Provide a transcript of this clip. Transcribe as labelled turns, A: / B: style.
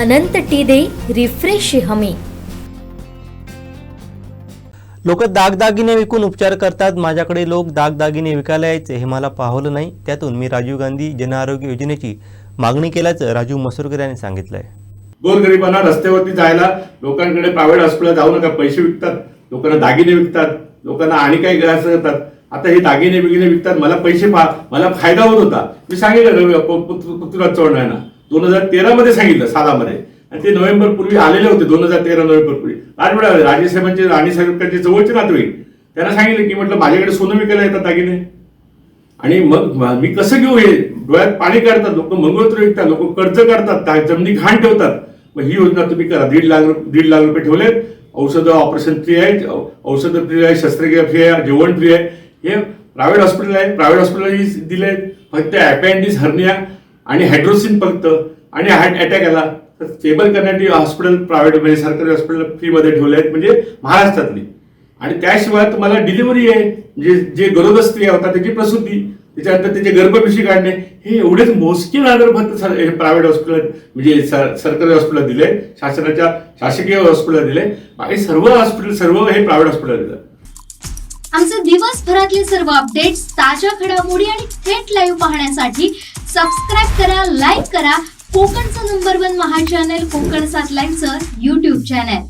A: अनंत टीदे refresh हमी।
B: लोक दागदागिने विकून उपचार करतात। माझ्याकडे लोक दागदागिने विकायला यायचे, हे मला पाहवलं नाही। त्यातून मी राजीव गांधी जन आरोग्य योजनेची मागणी केल्याचं राजू मसूरकर यांनी सांगितलंय।
C: गोरगरिबांना रस्त्यावरती जायला लोकांकडे प्रायव्हेट हॉस्पिटल जाऊ नका, पैसे विकतात, लोकांना दागिने विकतात, लोकांना आणि काही असं करतात। आता हे दागिने बिगिने विकतात, मला पैसे मला फायदा होत होता। मी सांगितलं पृथ्वीराज चव्हाण यांना 2013 मध्ये सांगितलं सालामध्ये, आणि ते नोव्हेंबर पूर्वी आलेले होते। 2013 नोव्हेंबर पूर्वी राजेसाहेबांचे राणी साहेबांचे जवळचे नातेवाईक त्यांना सांगितलं की म्हटलं माझ्याकडे सोनं विकायला येतात दागिने, आणि मग मी कसं घेऊ? हे डोळ्यात पाणी काढतात लोक, मंगळसूत्र विकतात लोक, कर्ज काढतात, जमिनी घाण ठेवतात। मग ही योजना तुम्ही करा। 1.5 लाख रुपये ठेवलेत, औषधं ऑपरेशन फ्री आहे, औषधं फ्री आहे, शस्त्रक्रिया फ्री आहे, जेवण फ्री आहे। हे प्रायव्हेट हॉस्पिटल आहे, प्रायव्हेट हॉस्पिटल दिले। फक्त अपेंडिक्स हर्निया आणि हायड्रोसिन फक्त, आणि हार्ट अटॅक आला तर स्टेबल करण्यासाठी हॉस्पिटल प्रायव्हेट म्हणजे सरकारी हॉस्पिटल फ्रीमध्ये ठेवले आहेत, म्हणजे महाराष्ट्रातली। आणि त्याशिवाय तुम्हाला डिलिव्हरी आहे, म्हणजे जे गरोदर स्त्रिया होतात त्याची प्रसूती, त्याच्यानंतर त्याचे गर्भपिशवी काढणे, हे एवढेच मोजके आधार फक्त प्रायव्हेट हॉस्पिटल म्हणजे सरकारी हॉस्पिटल दिले, शासकीय हॉस्पिटल दिले, बाकी सर्व हॉस्पिटल सर्व हे प्रायव्हेट हॉस्पिटल दिलं।
D: आमचे दिवसभरातले सर्व अपडेट्स, ताज्या घडामोडी आणि थेट लाईव्ह पाहण्यासाठी सबस्क्राईब करा, लाईक करा कोकणचं नंबर 1 महा चॅनल कोकण 7 लाईनचं YouTube चॅनल।